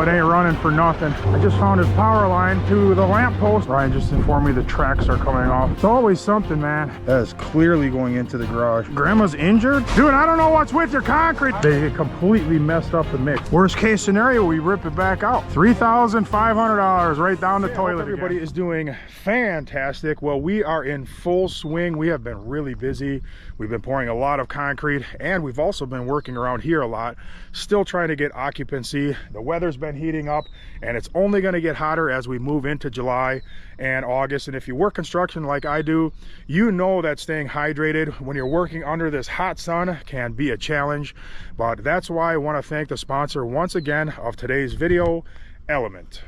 it ain't running for nothing. I just found his power line to the lamp post. Ryan just informed me the tracks are coming off. It's always something, man. That is clearly going into the garage. Grandma's injured? Dude, I don't know what's with your concrete. They completely messed up the mix. Worst case scenario, we rip it back out. $3,500 right down the toilet. Everybody is doing fantastic. Well, we are in full swing. We have been really busy. We've been pouring a lot of concrete, and we've also been working around here a lot, still trying to get occupancy. The weather's been heating up, and it's only going to get hotter as we move into July and August. And if you work construction like I do, you know that staying hydrated when you're working under this hot sun can be a challenge. But that's why I want to thank the sponsor once again of today's video, Element.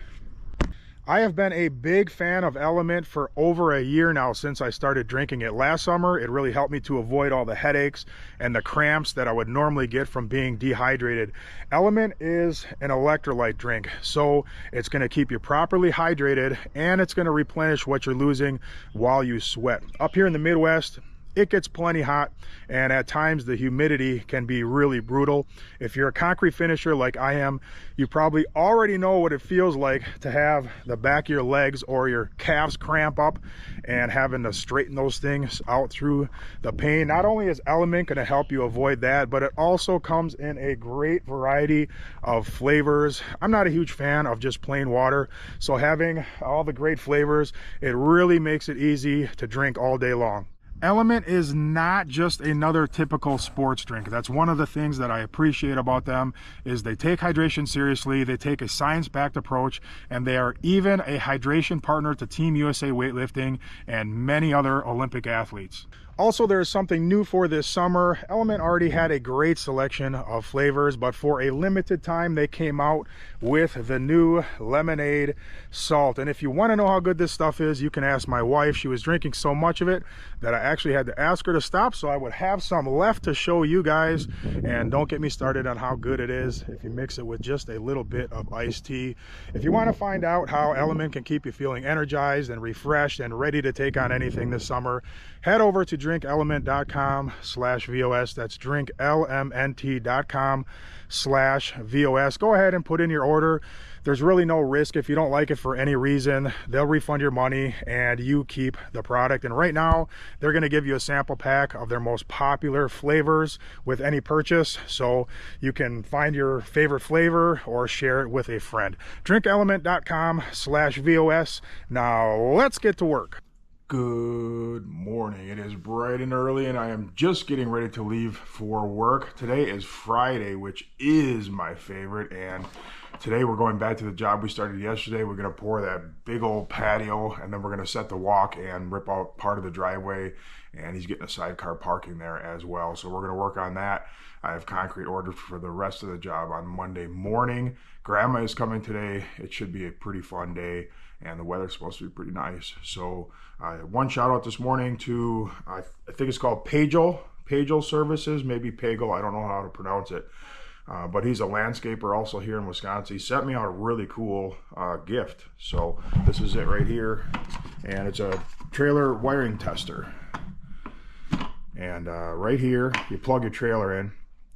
I have been a big fan of Element for over a year now since I started drinking it last summer. It really helped me to avoid all the headaches and the cramps that I would normally get from being dehydrated. Element is an electrolyte drink, so it's going to keep you properly hydrated, and it's going to replenish what you're losing while you sweat. Up here in the Midwest, it gets plenty hot, and at times the humidity can be really brutal. If you're a concrete finisher like I am, you probably already know what it feels like to have the back of your legs or your calves cramp up and having to straighten those things out through the pain. Not only is Element going to help you avoid that, but it also comes in a great variety of flavors. I'm not a huge fan of just plain water, so having all the great flavors, it really makes it easy to drink all day long. Element is not just another typical sports drink. That's one of the things that I appreciate about them, is they take hydration seriously, they take a science-backed approach, and they are even a hydration partner to Team USA weightlifting and many other Olympic athletes. Also, there is something new for this summer. Element already had a great selection of flavors, but for a limited time, they came out with the new lemonade salt. And if you want to know how good this stuff is, you can ask my wife. She was drinking so much of it that I actually had to ask her to stop, so I would have some left to show you guys. And don't get me started on how good it is if you mix it with just a little bit of iced tea. If you want to find out how Element can keep you feeling energized and refreshed and ready to take on anything this summer, head over to drinkelement.com/VOS. That's drinklmnt.com/VOS. Go ahead and put in your order. There's really no risk. If you don't like it for any reason, they'll refund your money and you keep the product. And right now, they're going to give you a sample pack of their most popular flavors with any purchase, so you can find your favorite flavor or share it with a friend. drinkelement.com/VOS. Now, let's get to work. Good morning. It is bright and early, and I am just getting ready to leave for work. Today is Friday, which is my favorite, and today we're going back to the job we started yesterday. We're going to pour that big old patio, and then we're going to set the walk and rip out part of the driveway, and he's getting a sidecar parking there as well. So we're going to work on that. I have concrete ordered for the rest of the job on Monday morning. Grandma is coming today. It should be a pretty fun day, and the weather's supposed to be pretty nice. So one shout out this morning to, I think it's called Patio Services, maybe Pagel, I don't know how to pronounce it. But he's a landscaper also here in Wisconsin. He sent me out a really cool gift. So this is it right here. And it's a trailer wiring tester. And right here, you plug your trailer in.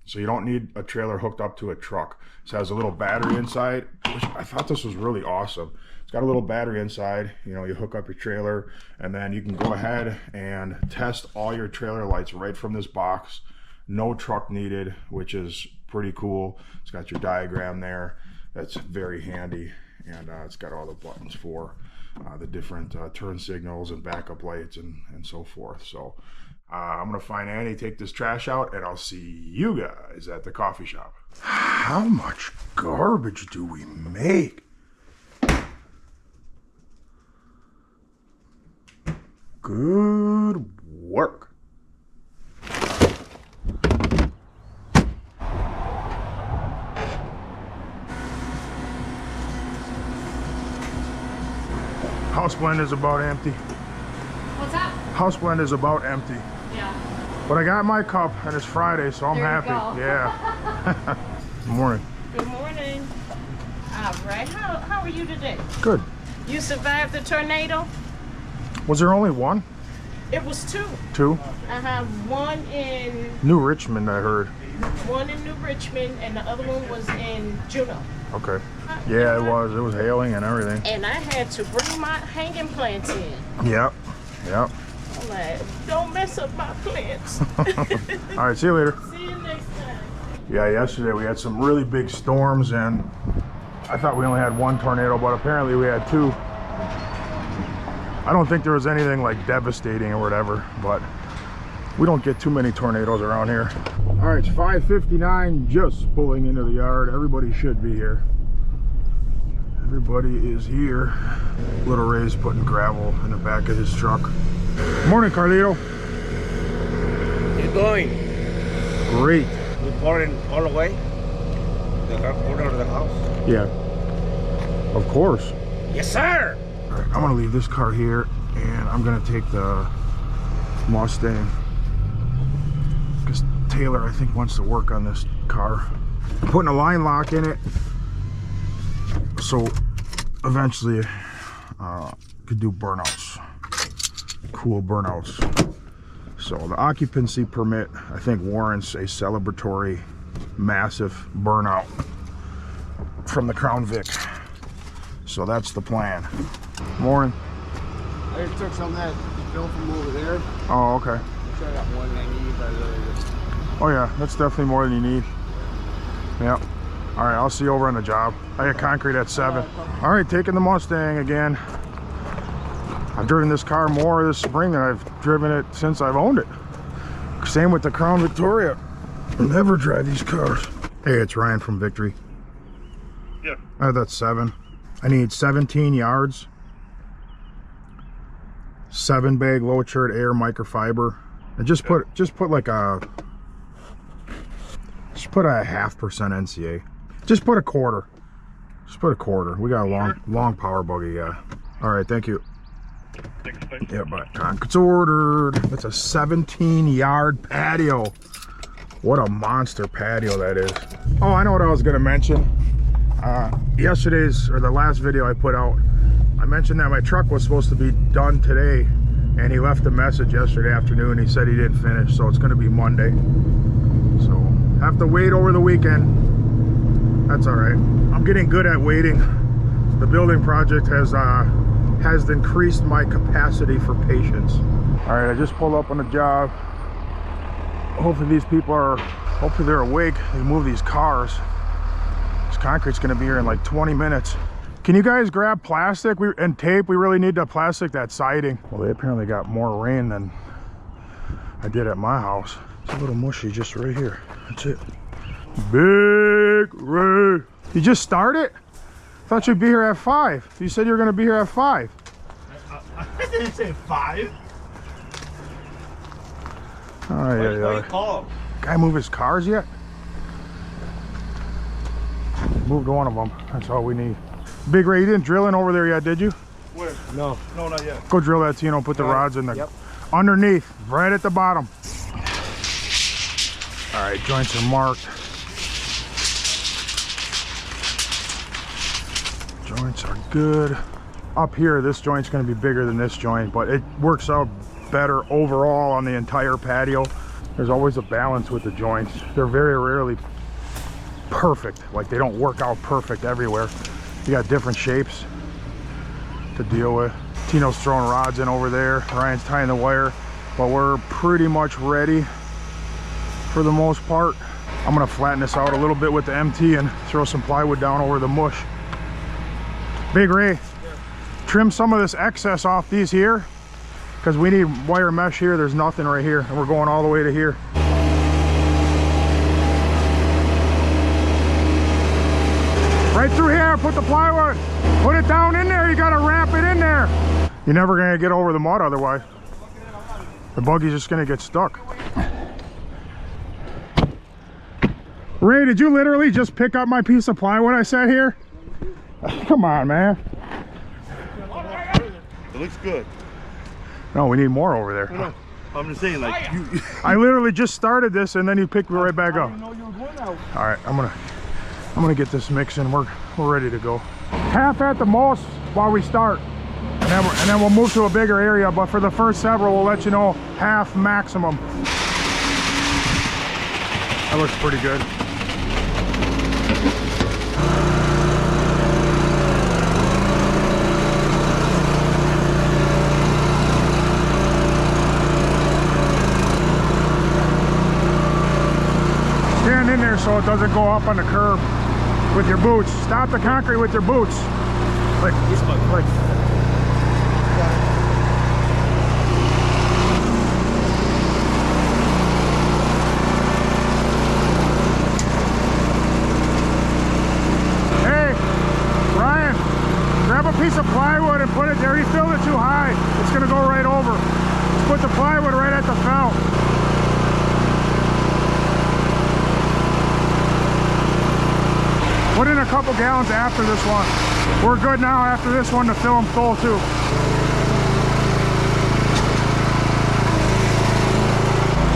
So you don't need a trailer hooked up to a truck. This has a little battery inside, which I thought this was really awesome. It's got a little battery inside. You know, you hook up your trailer, and then you can go ahead and test all your trailer lights right from this box. No truck needed, which is pretty cool. It's got your diagram there. That's very handy, and it's got all the buttons for the different turn signals and backup lights and so forth. So I'm gonna find Annie, take this trash out, and I'll see you guys at the coffee shop. How much garbage do we make? Good work. House blend is about empty. What's that? House blend is about empty. Yeah. But I got my cup, and it's Friday, so I'm happy. Yeah. Good morning. Good morning. All right. How are you today? Good. You survived the tornado? Was there only one? It was two. Two? One in New Richmond, I heard. New Richmond, and the other one was in Juneau. Okay. Yeah, it was. It was hailing and everything. And I had to bring my hanging plants in. Yep. Yep. I'm like, don't mess up my plants. All right, see you later. See you next time. Yeah, yesterday we had some really big storms, and I thought we only had one tornado, but apparently we had two. I don't think there was anything like devastating or whatever, but we don't get too many tornadoes around here. All right, it's 5:59, just pulling into the yard. Everybody should be here. Everybody is here. Little Ray's putting gravel in the back of his truck. Morning, Carlito. How you doing? Great. You pouring all the way? The corner of the house? Yeah, of course. Yes, sir! All right, I'm gonna leave this car here, and I'm gonna take the Mustang, because Taylor, I think, wants to work on this car. I'm putting a line lock in it, so eventually could do burnouts, cool burnouts. So the occupancy permit, I think, warrants a celebratory massive burnout from the Crown Vic. So that's the plan. Morning. I just took some of that fill from over there. Oh, okay. I'm sure I got more than I need, but Oh yeah, that's definitely more than you need. Yep. All right, I'll see you over on the job. I got concrete at 7. All right, taking the Mustang again. I've driven this car more this spring than I've driven it since I've owned it. Same with the Crown Victoria. I'll never drive these cars. Hey, it's Ryan from Victory. Yeah. That's 7. I need 17 yards. 7 bag low churred air microfiber. And just put like a 0.5% NCA. Just put a quarter. Just put a quarter. We got a long power buggy, yeah. All right, thank you. Thanks, bye. Yeah, but concrete's ordered. That's a 17-yard patio. What a monster patio that is. Oh, I know what I was gonna mention. The last video I put out, I mentioned that my truck was supposed to be done today, and he left a message yesterday afternoon. He said he didn't finish, so it's gonna be Monday. So have to wait over the weekend. That's all right. I'm getting good at waiting. The building project has increased my capacity for patience. All right, I just pulled up on the job. Hopefully these people hopefully they're awake. They move these cars. This concrete's gonna be here in like 20 minutes. Can you guys grab plastic and tape? We really need to plastic that siding. Well, they apparently got more rain than I did at my house. It's a little mushy just right here. That's it. Big rain. You just started? Thought you'd be here at 5. You said you were gonna be here at 5. I didn't say 5. Oh, yeah, What you call? Guy move his cars yet? Moved one of them. That's all we need. Big Ray, you didn't drill in over there yet, did you? Where? No. No, not yet. Go drill that, Tino. Put the rods in there. Yep. Underneath, right at the bottom. All right, joints are marked. Joints are good. Up here, this joint's gonna be bigger than this joint, but it works out better overall on the entire patio. There's always a balance with the joints. They're very rarely perfect. Like, they don't work out perfect everywhere. You got different shapes to deal with. Tino's throwing rods in over there. Ryan's tying the wire, but we're pretty much ready for the most part. I'm gonna flatten this out a little bit with the MT and throw some plywood down over the mush. Big Ray, trim some of this excess off these here, because we need wire mesh here. There's nothing right here, and we're going all the way to here. Right through here, put the plywood. Put it down in there, you gotta ramp it in there. You're never gonna get over the mud otherwise. The buggy's just gonna get stuck. Ray, did you literally just pick up my piece of plywood I set here? Come on, man. It looks good. No, we need more over there. No, I'm just saying, like, you. I literally just started this and then you picked me right back up. know you were going out. All right, I'm gonna get this mix in. We're ready to go. Half at the most while we start, and then we'll move to a bigger area. But for the first several, we'll let you know half maximum. That looks pretty good. so it doesn't go up on the curb with your boots. Stop the concrete with your boots. Like. Hey, Ryan, grab a piece of plywood and put it there. You filled it too high. It's gonna go right over. Just put the plywood right at the felt. Put in a couple gallons after this one. We're good now after this one to fill them full too.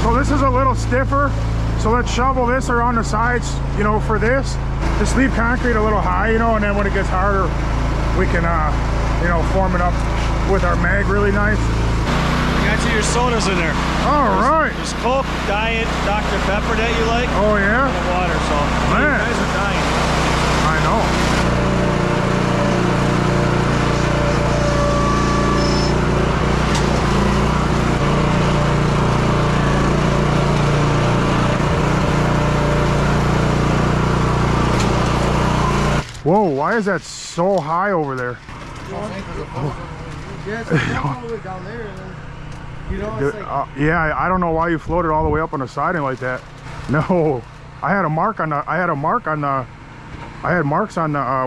So this is a little stiffer. So let's shovel this around the sides, you know, for this. Just leave concrete a little high, you know, and then when it gets harder, we can, you know, form it up with our mag really nice. Got you your sodas in there. All right. There's Coke, Diet, Dr. Pepper that you like. Oh yeah? And water, so Man. you guys are dying. I know. Whoa, why is that so high over there? Yeah, it's all the way down there. And then, you know, it's like, Yeah, I don't know why you floated all the way up on the siding like that. No, I had marks on the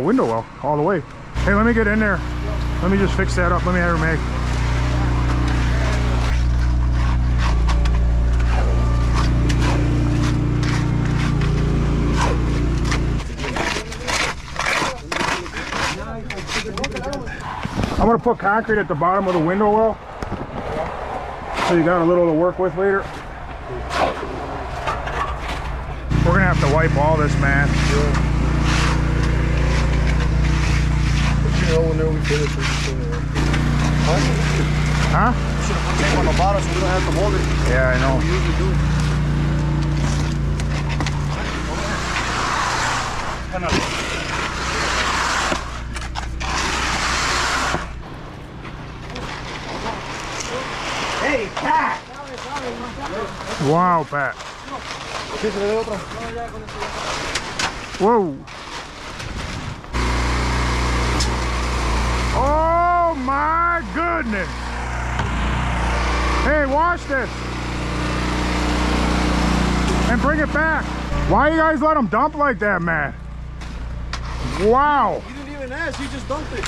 window well all the way. Hey, let me get in there. Let me just fix that up. Let me have her make. I'm gonna put concrete at the bottom of the window well, so you got a little to work with later. We're gonna have to wipe all this, man. you know, whenever we finish, we just clean it up. Huh? We should have put tape on the bottom so we don't have to hold it. Yeah, I know. We usually do. Hey, Pat! Wow, Pat. Whoa. Oh my goodness. Hey, watch this. And bring it back. Why you guys let them dump like that, man? Wow. You didn't even ask, you just dumped it. It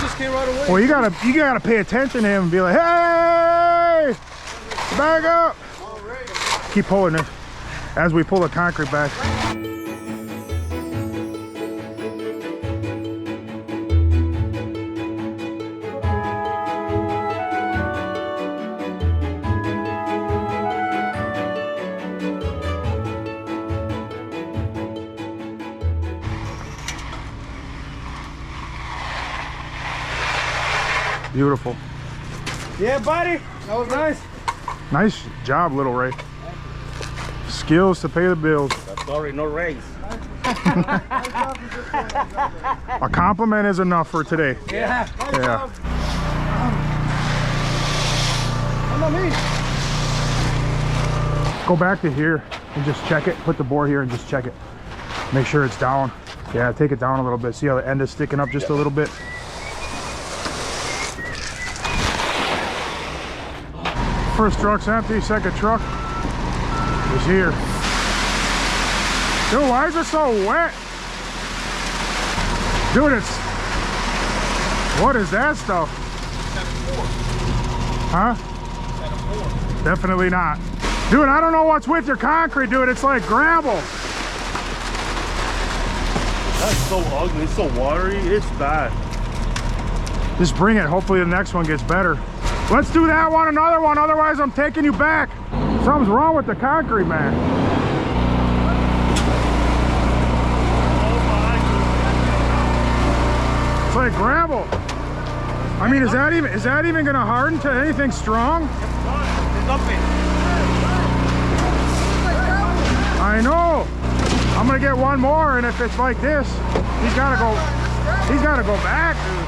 just came right away. Well, you gotta pay attention to him and be like, hey, back up. Keep pulling it as we pull the concrete back. Beautiful. Yeah, buddy. That was nice. Nice job, little Ray. Skills to pay the bills. Sorry, no raise. A compliment is enough for today. Yeah. Yeah. Go back to here and just check it. Put the bore here and just check it. Make sure it's down. Yeah, take it down a little bit. See how the end is sticking up just a little bit? First truck's empty, second truck is here. Dude, why is it so wet? Dude, what is that stuff? Huh? Definitely not. Dude, I don't know what's with your concrete, dude. It's like gravel. That's so ugly. It's so watery. It's bad. Just bring it. Hopefully the next one gets better. Let's do that one, another one. Otherwise, I'm taking you back. Something's wrong with the concrete, man. It's like gravel. I mean, is that even gonna harden to anything strong? I know. I'm gonna get one more, and if it's like this, he's gotta go back, dude.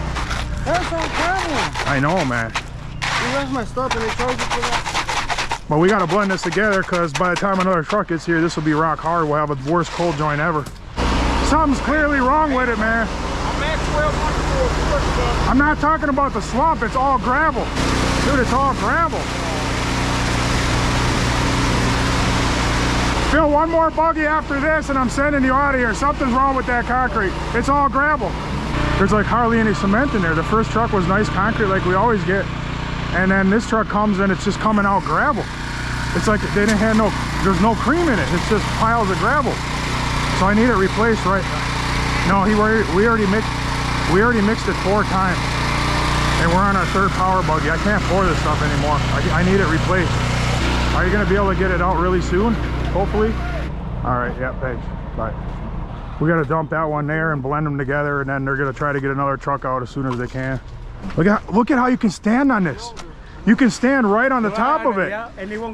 That's on camera. I know, man. You left my stuff and they charged you for that. But we got to blend this together because by the time another truck gets here, this will be rock hard. We'll have the worst cold joint ever. Something's clearly wrong with it, man. I'm not talking about the slump. It's all gravel. Dude, it's all gravel. Phil, one more buggy after this and I'm sending you out of here. Something's wrong with that concrete. It's all gravel. There's like hardly any cement in there. The first truck was nice concrete like we always get. And then this truck comes and it's just coming out gravel. It's like they didn't have there's no cream in it. It's just piles of gravel. So I need it replaced right. No, we already mixed it 4 times. And we're on our 3rd power buggy. I can't pour this stuff anymore. I need it replaced. Are you gonna be able to get it out really soon? Hopefully. All right, yeah, thanks. Bye. We got to dump that one there and blend them together, and then they're going to try to get another truck out as soon as they can. Look at how you can stand on this. You can stand right on the top of it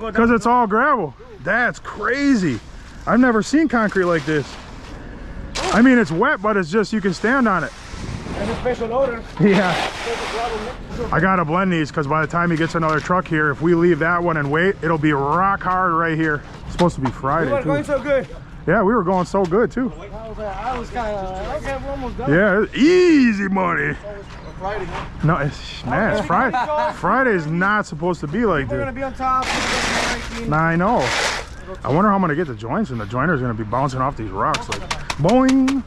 because it's all gravel. That's crazy. I've never seen concrete like this. I mean, it's wet, but it's just you can stand on it. And a special order. Yeah. I gotta blend these because by the time he gets another truck here, if we leave that one and wait, it'll be rock hard right here. It's supposed to be Friday. You were going so good. Yeah, we were going so good too. I was kind of okay. We're almost done. Yeah, it's easy money. Friday. No, it's Friday. Friday's not supposed to be like We're gonna this. be on top. Nah, I know. I wonder how I'm gonna get the joints, and the jointer's gonna be bouncing off these rocks like boing.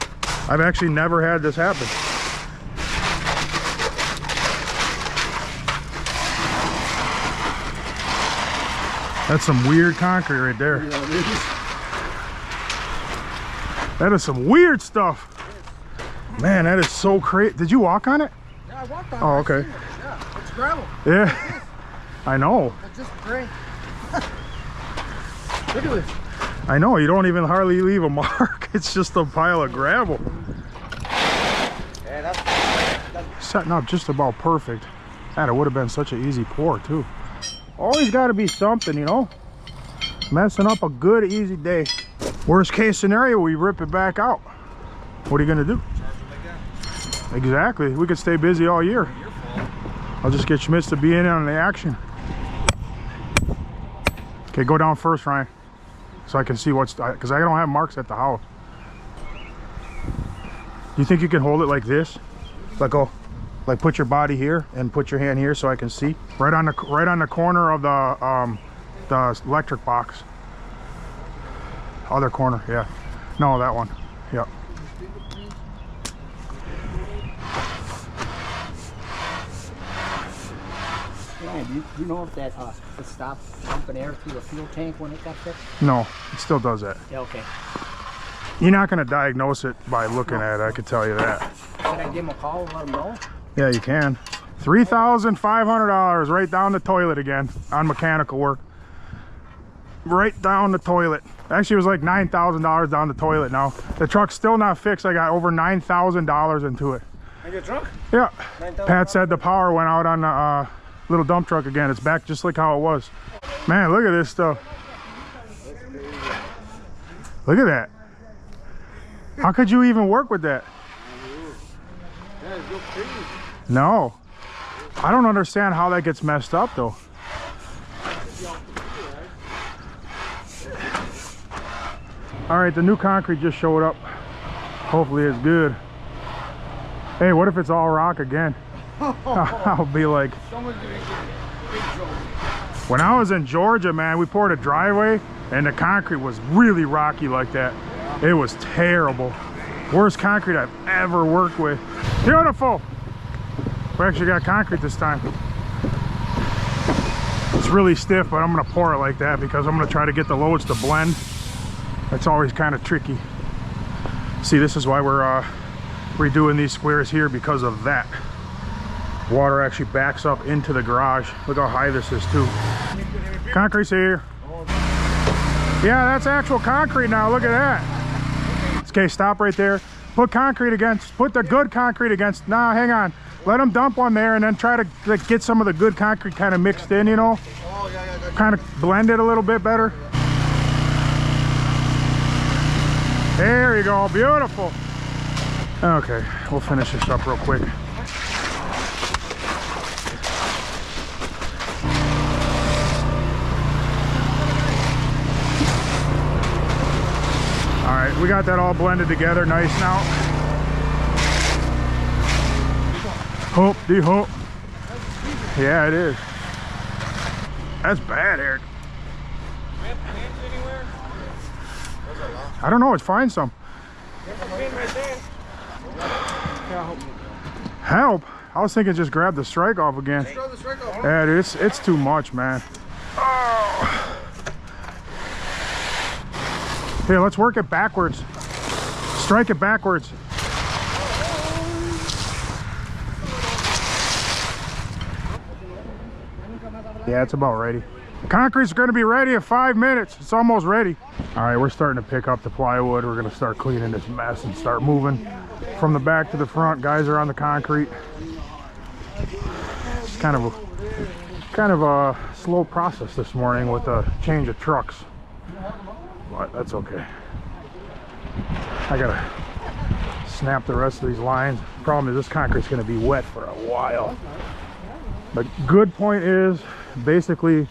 I've actually never had this happen. That's some weird concrete right there. That is some weird stuff. Man, that is so crazy. Did you walk on it? Yeah, I walked on it. Oh, okay. Yeah, it's gravel. Yeah, I know. It's just gray. Look at this. I know, you don't even hardly leave a mark. It's just a pile of gravel. Yeah, that's Setting up just about perfect. God, it would have been such an easy pour too. Always got to be something, you know. Messing up a good, easy day. Worst case scenario, we rip it back out. What are you gonna do? Exactly. We could stay busy all year. I'll just get Schmitz to be in on the action. Okay, go down first, Ryan, so I can see what's, because I don't have marks at the house. Do you think you can hold it like this? Like, oh, like put your body here and put your hand here so I can see. Right on the corner of the electric box. Other corner, yeah. No, that one. Yep. Yeah, do you know if that it stopped pumping air through the fuel tank when it got fixed? No, it still does that. Yeah, okay. You're not going to diagnose it by looking at it, I can tell you that. Can I give him a call and let him know? Yeah, you can. $3,500 right down the toilet again on mechanical work. Right down the toilet. Actually, it was like $9,000 down the toilet now. The truck's still not fixed. I got over $9,000 into it. And your truck? Yeah. Pat said the power went out on the little dump truck again. It's back just like how it was. Man, look at this stuff. Look at that. How could you even work with that? No. I don't understand how that gets messed up though. All right, the new concrete just showed up. Hopefully it's good. Hey, what if it's all rock again? I'll be like, when I was in Georgia, man, we poured a driveway and the concrete was really rocky like that. It was terrible. Worst concrete I've ever worked with. Beautiful. We actually got concrete this time. It's really stiff, but I'm gonna pour it like that because I'm gonna try to get the loads to blend. That's always kind of tricky. See, this is why we're redoing these squares here, because of that. Water actually backs up into the garage. Look how high this is too. Concrete's here. Yeah, that's actual concrete now. Look at that. Okay, stop right there. Put concrete against, put the good concrete against. Nah, hang on. Let them dump one there and then try to like, get some of the good concrete kind of mixed in, you know? Kind of blend it a little bit better. There you go, beautiful. Okay, we'll finish this up real quick. We got that all blended together nice now. Hope, de-hope. Yeah, it is. That's bad, Eric. I don't know, let's find some. Help? I was thinking just grab the strike off again. Yeah, dude, it's too much, man. Oh. Here, let's work it backwards. Strike it backwards. Yeah, it's about ready. Concrete's gonna be ready in 5 minutes. It's almost ready. All right, we're starting to pick up the plywood. We're gonna start cleaning this mess and start moving from the back to the front. Guys are on the concrete. It's kind of a slow process this morning with a change of trucks, but that's okay. I gotta snap the rest of these lines. Problem is this concrete's gonna be wet for a while. The good point is basically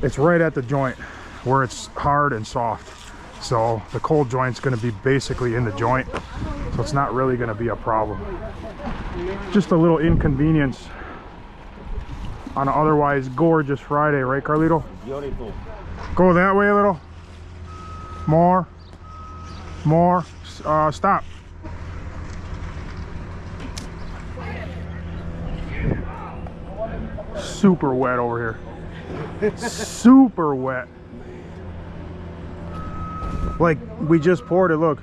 it's right at the joint where it's hard and soft. So the cold joint's gonna be basically in the joint. So it's not really gonna be a problem. Just a little inconvenience on an otherwise gorgeous Friday, right, Carlito? Beautiful. Go that way a little. More. More. Stop. Super wet over here. Super wet. Like we just poured it, look.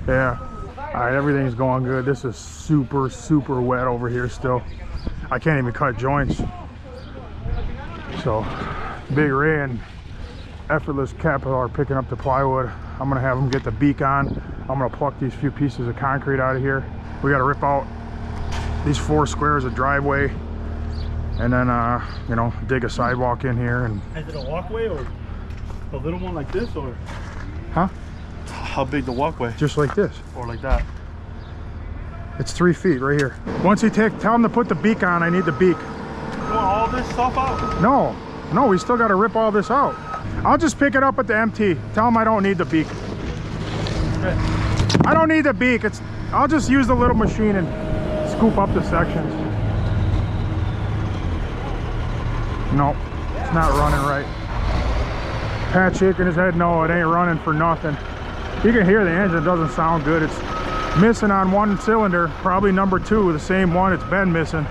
Yeah. All right, everything's going good. This is super, super wet over here still. I can't even cut joints. So Big Ray and Effortless Capital are picking up the plywood. I'm gonna have them get the beak on. I'm gonna pluck these few pieces of concrete out of here. We gotta rip out these 4 squares of driveway and then you know, dig a sidewalk in here. And is it a walkway or a little one like this, or huh? How big the walkway? Just like this. Or like that? It's 3 feet right here. Once you tell them to put the beak on, I need the beak. You want all this stuff out? No, we still got to rip all this out. I'll just pick it up at the MT. Tell them I don't need the beak. Okay. I don't need the beak. I'll just use the little machine and scoop up the sections. No, it's not running right. Pat's shaking his head. No, it ain't running for nothing. You can hear the engine doesn't sound good. It's missing on 1 cylinder, probably number 2, the same one it's been missing.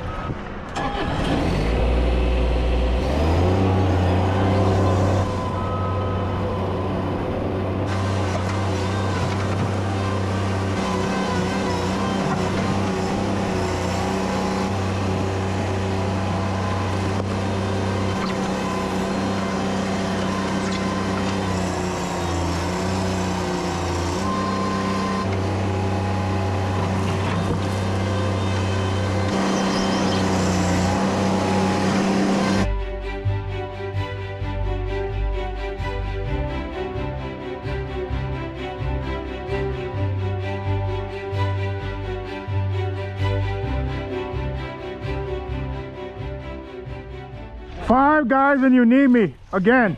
Five guys and you need me again.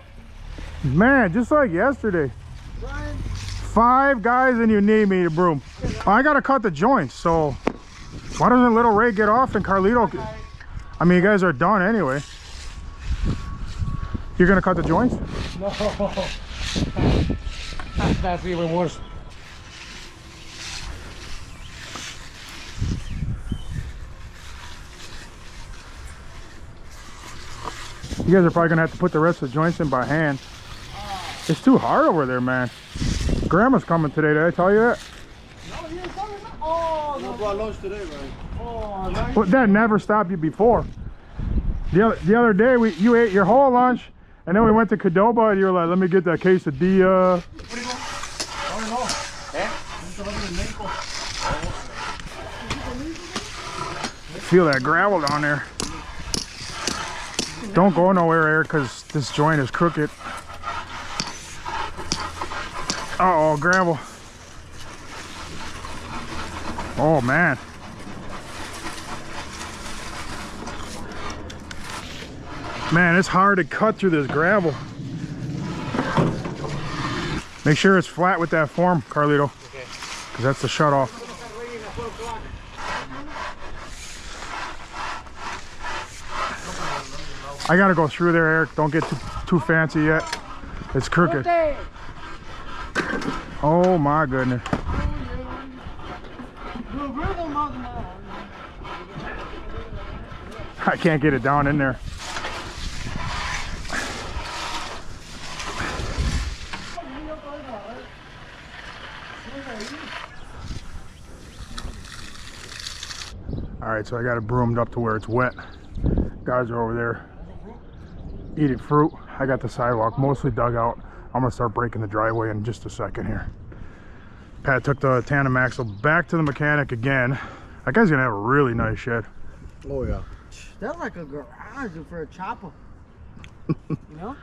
Man, just like yesterday. 5 guys and you need me to broom. I gotta cut the joints, so why doesn't little Ray get off and Carlito? I mean, you guys are done anyway. You're gonna cut the joints? No. That's even worse. You guys are probably gonna have to put the rest of the joints in by hand. It's too hard over there, man. Grandma's coming today, did I tell you that? No, you ain't coming. Oh, no. Brought lunch today, man. Oh, nice. But that never stopped you before. The other day, you ate your whole lunch, and then we went to Qdoba, and you were like, let me get that quesadilla. Feel that gravel down there. Don't go nowhere, Eric, because this joint is crooked. Uh-oh, gravel. Oh, man. Man, it's hard to cut through this gravel. Make sure it's flat with that form, Carlito. Okay. Because that's the shut off. I gotta go through there, Eric. Don't get too fancy yet. It's crooked. Oh my goodness. I can't get it down in there. All right, so I got it broomed up to where it's wet. Guys are over there eating fruit. I got the sidewalk mostly dug out. I'm gonna start breaking the driveway in just a second here. Pat took the tandem axle back to the mechanic again. That guy's gonna have a really nice shed. Oh yeah. That's like a garage for a chopper. You know?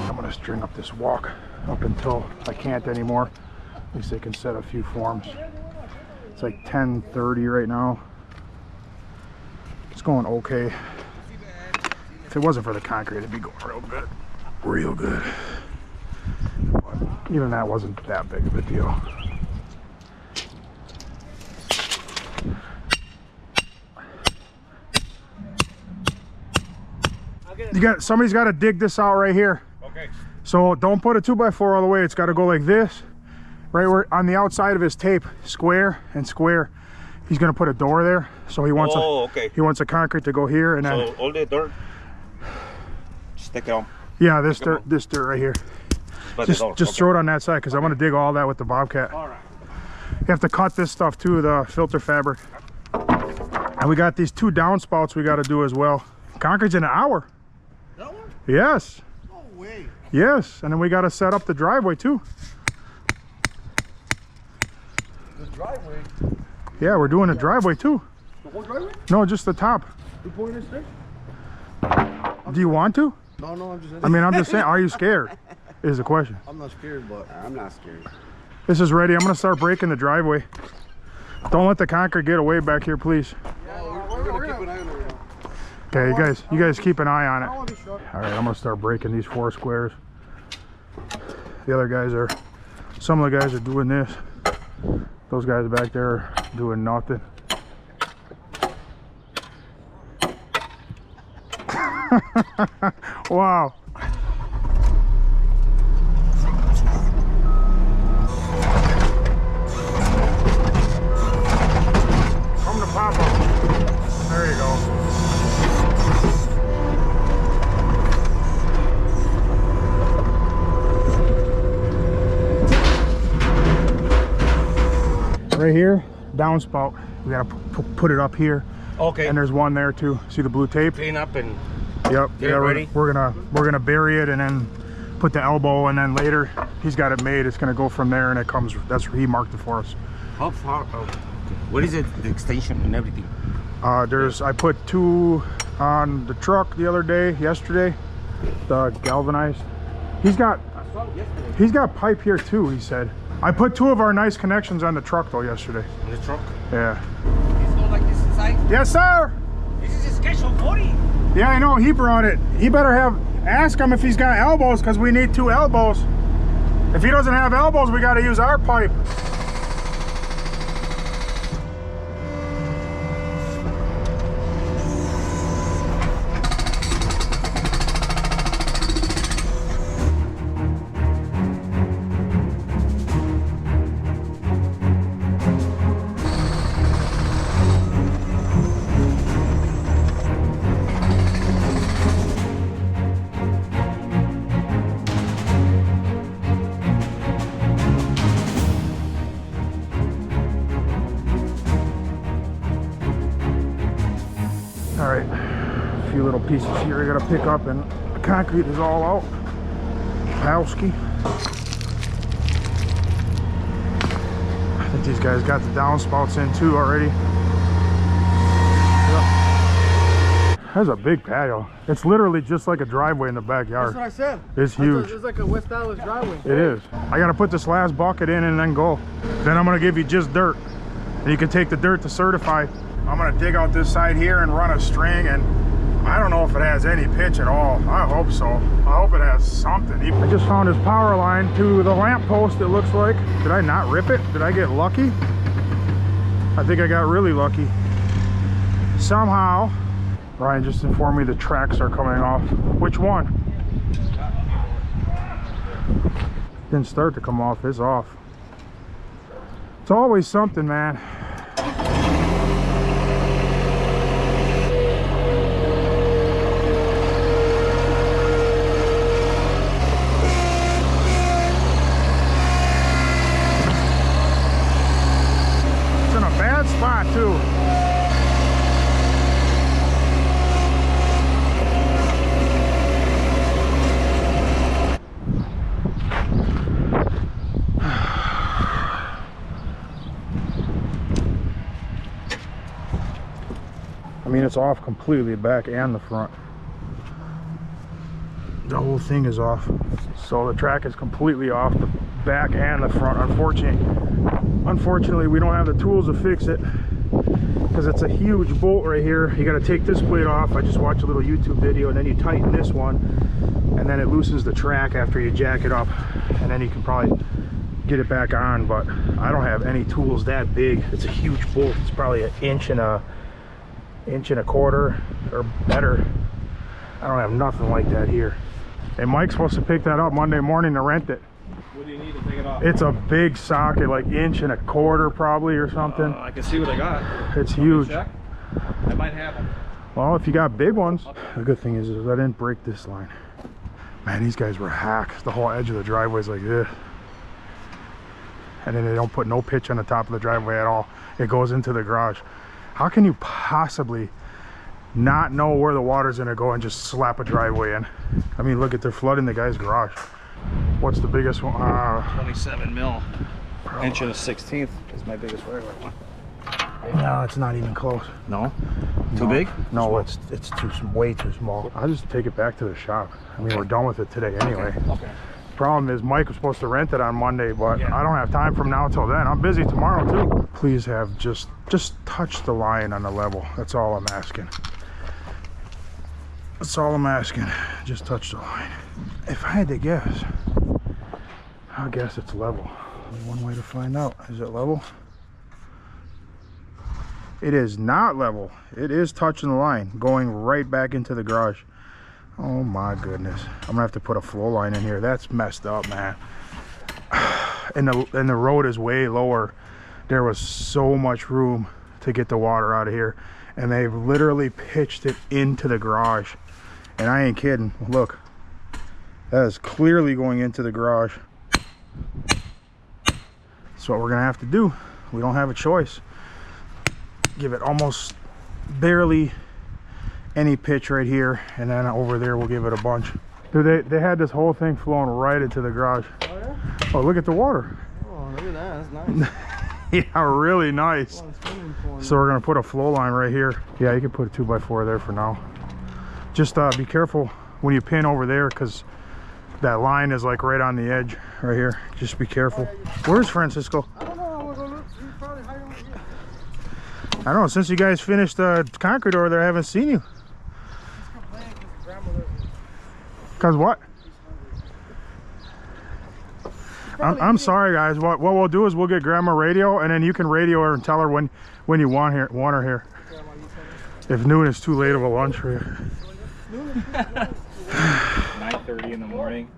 I'm gonna string up this walk up until I can't anymore. At least they can set a few forms. It's like 10:30 right now. It's going okay. If it wasn't for the concrete, it'd be going real good. Real good. But even that wasn't that big of a deal. Somebody's got to dig this out right here. Okay. So don't put a 2x4 all the way. It's got to go like this, right where on the outside of his tape, square and square. He's gonna put a door there, so he wants he wants a concrete to go here, and then So all the dirt, just take it on. yeah, this dirt right here. Just Okay. throw it on that side because I want to dig all that with the Bobcat. All right. You have to cut this stuff too, the filter fabric. And we got these 2 downspouts we got to do as well. Concrete's in an hour. That one? Yes. No way. Yes, and then we got to set up the driveway too. The driveway. Yeah, we're doing a driveway too. The whole driveway? No, just the top. You pouring this thing? Do you want to? No, I'm just. I mean, I'm just saying, are you scared? Is the question. I'm not scared, but I'm not scared. This is ready. I'm gonna start breaking the driveway. Don't let the concrete get away back here, please. We're gonna keep an eye on it. Okay, you guys keep an eye on it. I want to be sure. All right, I'm gonna start breaking these 4 squares. The other guys are, some of the guys are doing this. Those guys back there are doing nothing. Wow. Come to Papa. There you go. Right here, downspout. We gotta put it up here. Okay. And there's one there too. See the blue tape? Clean up and Yep. Get it ready. We're gonna bury it and then put the elbow, and then later he's got it made. It's gonna go from there, and it comes. That's where he marked it for us. how far? Oh, okay. What is it? The extension and everything. I put 2 on the truck the other day, yesterday. The galvanized. He's got pipe here too. He said. I put 2 of our nice connections on the truck though yesterday. On the truck. Yeah. It's not like this inside. Yes, sir. This is a schedule 40. Yeah, I know. He brought it. He better ask him if he's got elbows, because we need 2 elbows. If he doesn't have elbows, we got to use our pipe. All right, a few little pieces here I gotta pick up, and the concrete is all out. Palski. I think these guys got the downspouts in too already. Yep. That's a big patio. It's literally just like a driveway in the backyard. That's what I said. It's huge. It's like a West Dallas driveway. It is. I gotta put this last bucket in and then go. Then I'm gonna give you just dirt. And you can take the dirt to certify. I'm gonna dig out this side here and run a string, and I don't know if it has any pitch at all. I hope so. I hope it has something. I just found his power line to the lamp post, it looks like. Did I not rip it? Did I get lucky? I think I got really lucky. Somehow, Ryan just informed me the tracks are coming off. Which one? Didn't start to come off, it's off. It's always something, man. It's in a bad spot too. I mean, it's off completely, back and the front. The whole thing is off. So the track is completely off, the back and the front. Unfortunately, we don't have the tools to fix it because it's a huge bolt right here. You got to take this plate off. I just watched a little YouTube video, and then you tighten this one, and then it loosens the track after you jack it up, and then you can probably get it back on. But I don't have any tools that big. It's a huge bolt. It's probably an inch and a quarter or better. I don't have nothing like that here. And Mike's supposed to pick that up Monday morning to rent it. What do you need to take it off? It's a big socket, like inch and a quarter probably or something. I can see what I got. It's huge. Check. I might have them. Well, if you got big ones. The good thing is I didn't break this line. Man, these guys were hacked. The whole edge of the driveway is like this. And then they don't put no pitch on the top of the driveway at all. It goes into the garage. How can you possibly not know where the water's gonna go and just slap a driveway in? I mean, look at, they're flooding the guy's garage. What's the biggest one? 27 mil. Inch and a 16th is my biggest regular one. No, it's not even close. No? Too big? No, it's way too small. I'll just take it back to the shop. I mean, we're done with it today anyway. Okay. Problem is, Mike was supposed to rent it on Monday, but I don't have time from now till then. I'm busy tomorrow too. Please have just touch the line on the level. That's all I'm asking. That's all I'm asking. Just touch the line. If I had to guess, I guess it's level. Only one way to find out. Is it level? It is not level. It is touching the line, going right back into the garage. Oh my goodness. I'm gonna have to put a flow line in here. That's messed up, man. And the road is way lower. There was so much room to get the water out of here, and they've literally pitched it into the garage. And I ain't kidding. Look, that is clearly going into the garage. That's what we're gonna have to do. We don't have a choice. Give it almost barely any pitch right here, and then over there we'll give it a bunch. Dude, they had this whole thing flowing right into the garage. Oh, yeah? Oh, look at the water. Oh, look at that. That's nice. Yeah, really nice. Oh, it's swimming pool. So we're gonna put a flow line right here. Yeah, you can put a 2x4 there for now. Just be careful when you pin over there, because that line is like right on the edge right here. Just be careful. Where's Francisco? I don't know. We'll go look. He's probably hiding over here. I don't know. Since you guys finished the concrete over there, I haven't seen you. He's complaining because his grandmother. Cause what? I'm sorry, guys. What we'll do is we'll get Grandma radio, and then you can radio her and tell her when you want her here. If noon is too late of a lunch for you. 9:30 in the morning.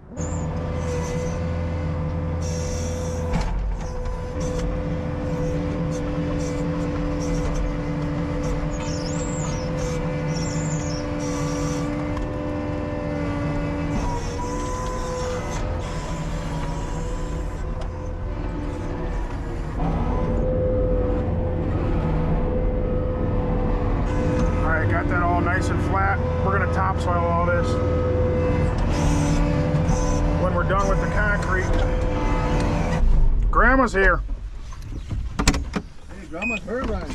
Got that all nice and flat. We're gonna topsoil all this when we're done with the concrete. Grandma's here. Hey, Grandma's hurt, Ryan.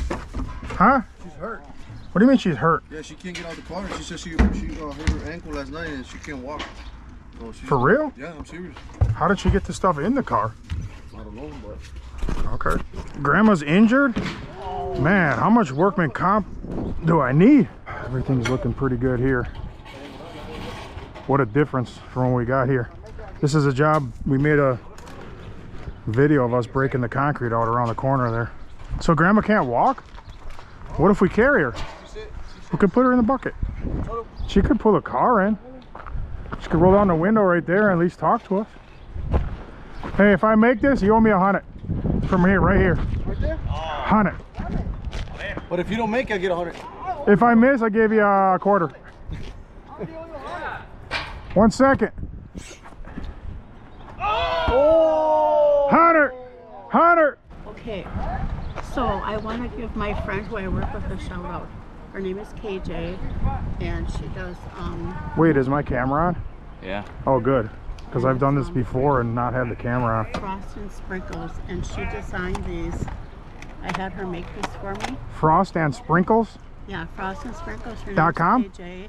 Huh? She's hurt. What do you mean she's hurt? Yeah, she can't get out of the car. She said she hurt her ankle last night and she can't walk. So For real? Yeah, I'm serious. How did she get the stuff in the car? I don't know, but Okay. Grandma's injured? Man, how much workman comp do I need? Everything's looking pretty good here. What a difference from when we got here. This is a job, we made a video of us breaking the concrete out around the corner there. So Grandma can't walk? What if we carry her? We could put her in the bucket. She could pull a car in. She could roll down the window right there and at least talk to us. Hey, if I make this, you owe me 100. From here, right here. Right there? 100. But if you don't make it, I get 100. If I miss, I give you a quarter. 1 second. Oh! 100. 100. Okay, so I want to give my friend who I work with a shout out. Her name is KJ, and she does Wait, is my camera on? Yeah. Oh, good. Because I've done this before and not had the camera on. frost and sprinkles, and she designed these. I had her make this for me. Frost and Sprinkles? Yeah, frost and sprinkles. Her .com? name's KJ.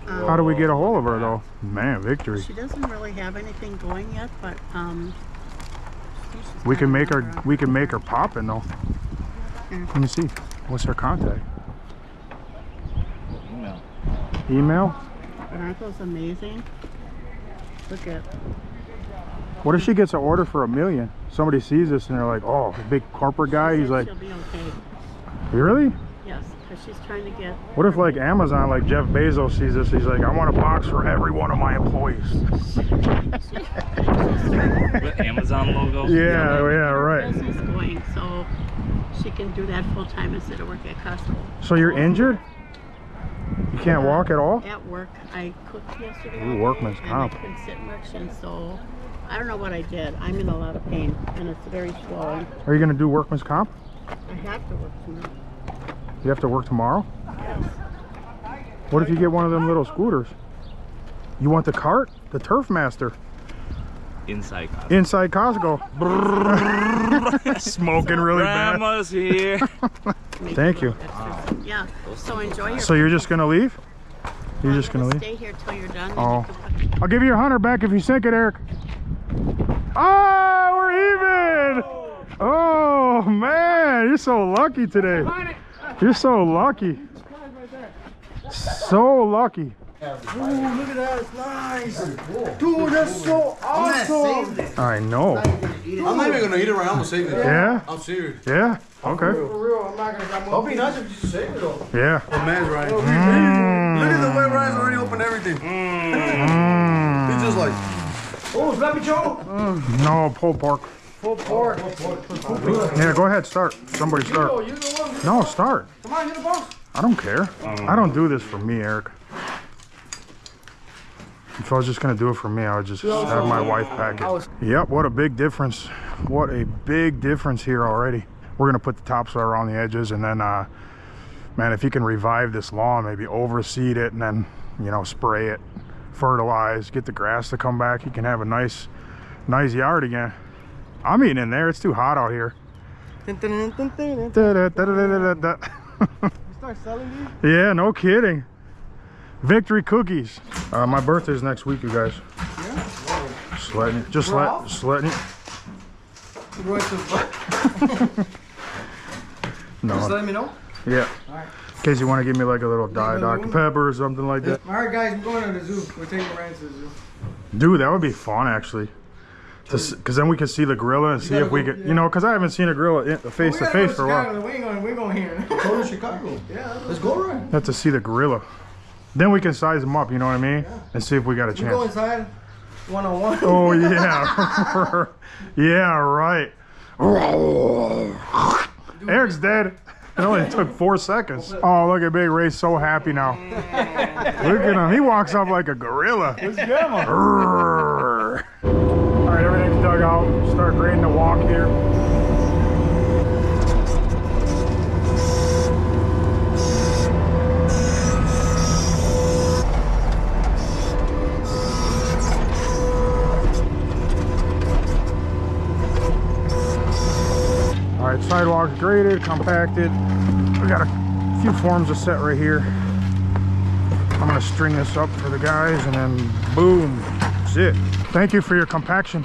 How do we get a hold of her though? Man, victory. She doesn't really have anything going yet, but We can make her pop in though. Yeah. Let me see. What's her contact? Email. Email? But aren't those amazing? Look at. What if she gets an order for $1 million? Somebody sees this and they're like, oh, big corporate guy. He's like, She'll be okay. really? Yes, because she's trying to get. What if like Amazon, like Jeff Bezos sees this, he's like, I want a box for every one of my employees. With Amazon logo. Yeah, yeah, right. Business going, so she can do that full time instead of work at Costco. So you're injured? You can't walk at all? At work, I cooked yesterday. Ooh, workman's and comp. I couldn't sit much, and so I don't know what I did. I'm in a lot of pain, and it's very swollen. Are you gonna do workman's comp? I have to work tomorrow. You have to work tomorrow? Yes. What if you get one of them little scooters? You want the cart? The Turf Master. Inside. Inside Costco. Smoking really bad. Grandma's here. Thank you. Yeah. So enjoy your. So you're just gonna leave? You're just gonna leave? Stay here till you're done. Oh. I'll give you your 100 back if you sink it, Eric. Oh, we're even! Oh, man, you're so lucky today. You're so lucky. So lucky. Ooh, look at that, it's nice. Dude, that's so awesome. I know. I'm not even gonna eat it right. I'm gonna save it. Yeah? I'm serious. Yeah? Okay. For real, I'm not gonna. It'll be nice if you just save it though. Yeah. Oh, man's right. Mm. Look at the way Ryan's already opened everything. He's just like. Oh, Slappy Joe. No, pulled pork. Full pork. Yeah, go ahead, start. Somebody Oh, start. you're the one. No, start. Come on, hit the box. I don't care. I don't do this for me, Eric. If I was just gonna do it for me, I would just have my wife pack it. Yep, what a big difference. What a big difference here already. We're gonna put the topsoil around the edges, and then man, if you can revive this lawn, maybe overseed it and then, you know, spray it, fertilize, get the grass to come back, you can have a nice yard again. I'm eating in there, it's too hot out here. You Da-da-da-da-da-da-da. start selling these? Yeah, no kidding. Victory cookies. My birthday's next week, you guys. Yeah. Just letting it. Just letting it. Right to No. Just let me know. Yeah. Alright. In case you want to give me like a little Diet Dr. Pepper or something like that. Alright, guys, we're going to the zoo. We're taking Ryan to the zoo. Dude, that would be fun actually. Because then we could see the gorilla and see if we could, you know, because I haven't seen a gorilla face to face for a while. We're going here. Go to Chicago. Yeah. Let's go, Ryan. Have to see the gorilla. Then we can size them up, you know what I mean? And see if we got a We go chance. inside. One-on-one. Oh yeah. Yeah, right. Eric's dead. It only took 4 seconds. Oh, look at Big Ray's so happy now. Look at him. He walks up like a gorilla. Let's get him. All right, everything's dug out. Start grading the walk here. All right, sidewalks graded, compacted. We got a few forms to set right here. I'm gonna string this up for the guys and then boom, that's it. Thank you for your compaction.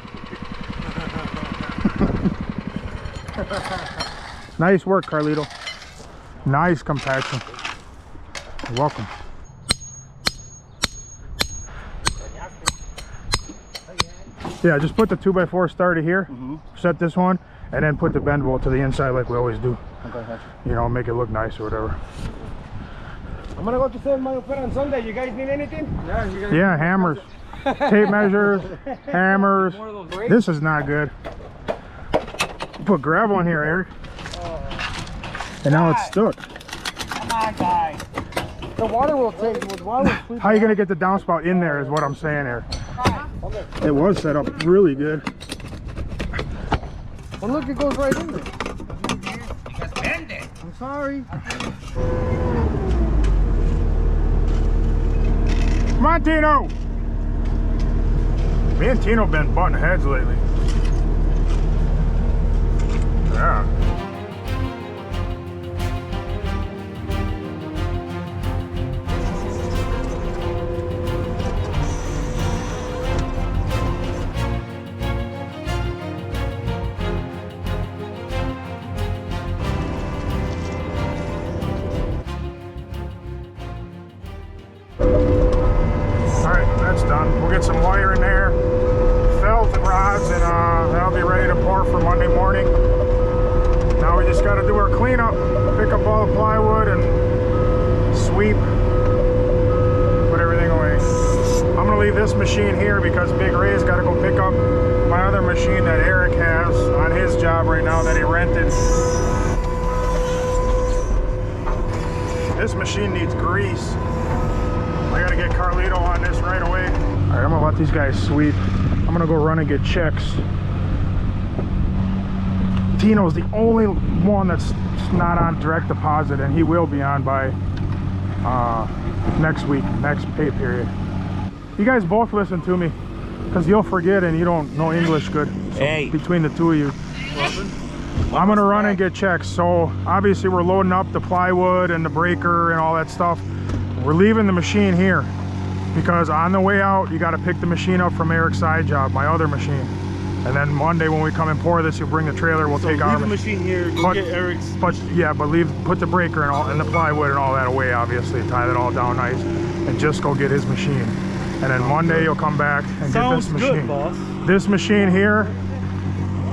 Nice work, Carlito. Nice compaction. You're welcome. Yeah, just put the 2x4 starter here, set this one, and then put the bend bolt to the inside like we always do. Okay. You know, make it look nice or whatever. I'm gonna go to sell my foot on Sunday. You guys need anything? Yeah, you guys Yeah, hammers, tape measures, hammers. This is not good. Put gravel in here, Eric. And now it's stuck. Come on, guy. The water will take. The water will sweep. How are you gonna get the downspout in there is what I'm saying here. It was set up really good. And look, it goes right in there. I'm sorry. Come on, Tino! Me and Tino been butting heads lately. Yeah. Done. We'll get some wire in there, felt and rods, and that'll be ready to pour for Monday morning. Now we just got to do our cleanup, pick up all the plywood and sweep, put everything away. I'm gonna leave this machine here because Big Ray's got to go pick up my other machine that Eric has on his job right now that he rented. This machine needs grease. I gotta get Carlito on this right away. All right, I'm gonna let these guys sweep. I'm gonna go run and get checks. Tino's the only one that's not on direct deposit, and he will be on by next week, next pay period. You guys both listen to me, because you'll forget and you don't know English good. So Hey. Between the two of you. I'm gonna run and get checks. So obviously we're loading up the plywood and the breaker and all that stuff. We're leaving the machine here because on the way out, you got to pick the machine up from Eric's side job, my other machine. And then Monday when we come and pour this, you'll bring the trailer, we'll take our Leave the machine here, go get Eric's. But put the breaker and all and the plywood and all that away, obviously, tie that all down nice, and just go get his machine. And then Monday you'll come back and Sounds get this machine. good, boss. This machine here,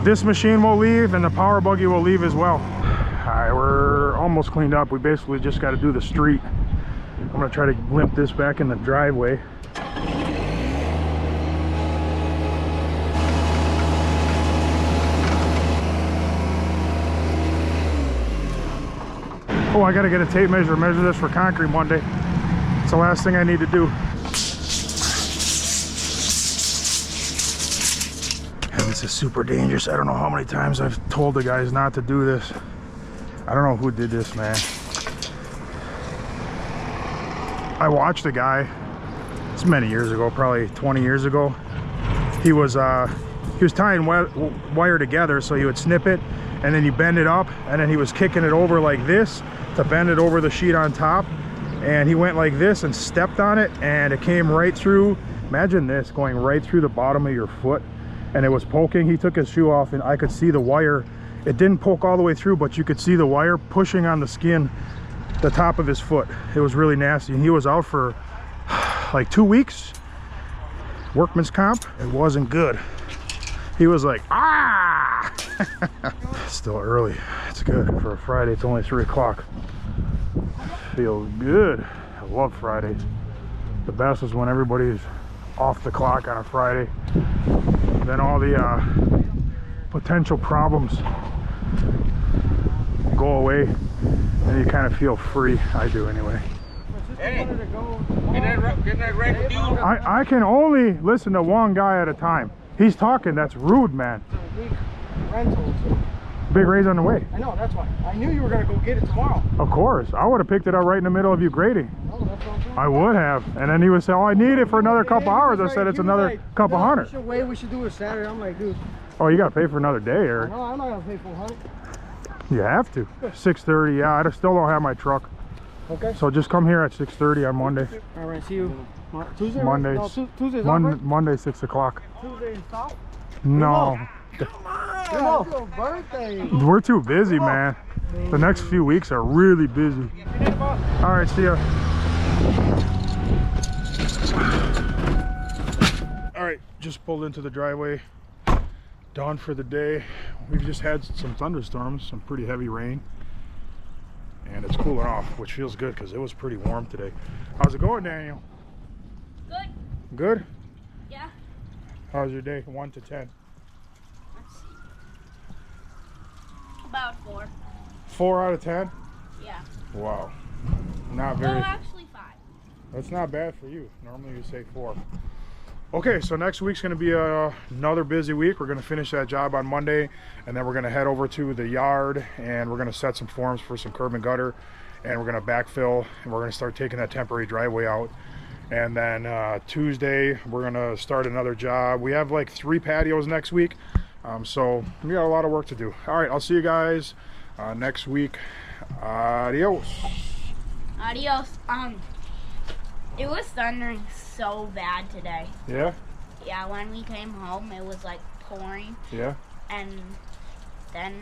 this machine will leave and the power buggy will leave as well. All right, we're almost cleaned up. We basically just got to do the street. I'm gonna try to limp this back in the driveway. Oh, I gotta get a tape measure, measure this for concrete Monday. It's the last thing I need to do. And this is super dangerous. I don't know how many times I've told the guys not to do this. I don't know who did this, man. I watched a guy, it's many years ago, probably 20 years ago. He was tying wire together, so he would snip it and then you bend it up, and then he was kicking it over like this to bend it over the sheet on top, and he went like this and stepped on it, and it came right through. Imagine this going right through the bottom of your foot, and it was poking. He took his shoe off and I could see the wire. It didn't poke all the way through, but you could see the wire pushing on the skin, the top of his foot. It was really nasty, and he was out for like 2 weeks, workman's comp. It wasn't good. He was like, ah. Still early. It's good for a Friday. It's only 3 o'clock. Feels good. I love Fridays. The best is when everybody's off the clock on a Friday. Then all the potential problems go away and you kind of feel free. I do anyway. Hey, I can only listen to one guy at a time. He's talking. That's rude, man. rentals. Big Ray's on the way. I know, that's why. I knew you were going to go get it tomorrow. Of course. I would have picked it up right in the middle of you grading. No, that's what I'm saying. I would have. And then he would say, oh, I need it for another couple hours. I said, it's another couple hundred. We should wait. We should do it Saturday. I'm like, dude. Oh, you got to pay for another day, Eric. No, I'm not going to pay 400. You have to. 6:30. Yeah, I still don't have my truck. Okay. So just come here at 6:30 on Monday. All right, see you Tuesday. Mondays. Right? No, Tuesday's off, right? Monday, 6 o'clock. Tuesday is off. No. Come on. It's your birthday. We're too busy, man. The next few weeks are really busy. All right, see ya. All right, just pulled into the driveway. Done for the day. We've just had some thunderstorms, some pretty heavy rain, and it's cooling off, which feels good because it was pretty warm today. How's it going, Daniel? Good. Good? Yeah. How's your day? 1 to 10. Let's see. About 4. 4 out of 10? Yeah. Wow. Not very. Well, actually 5. That's not bad for you. Normally you say 4. Okay, so next week's going to be another busy week. We're going to finish that job on Monday, and then we're going to head over to the yard, and we're going to set some forms for some curb and gutter, and we're going to backfill, and we're going to start taking that temporary driveway out. And then Tuesday, we're going to start another job. We have like 3 patios next week, so we got a lot of work to do. All right, I'll see you guys next week. Adios. Adios. It was thundering so bad today. Yeah? Yeah, when we came home, it was like pouring. Yeah? And then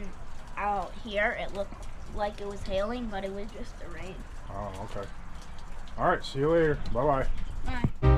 out here, it looked like it was hailing, but it was just the rain. Oh, okay. All right, see you later. Bye-bye. Bye.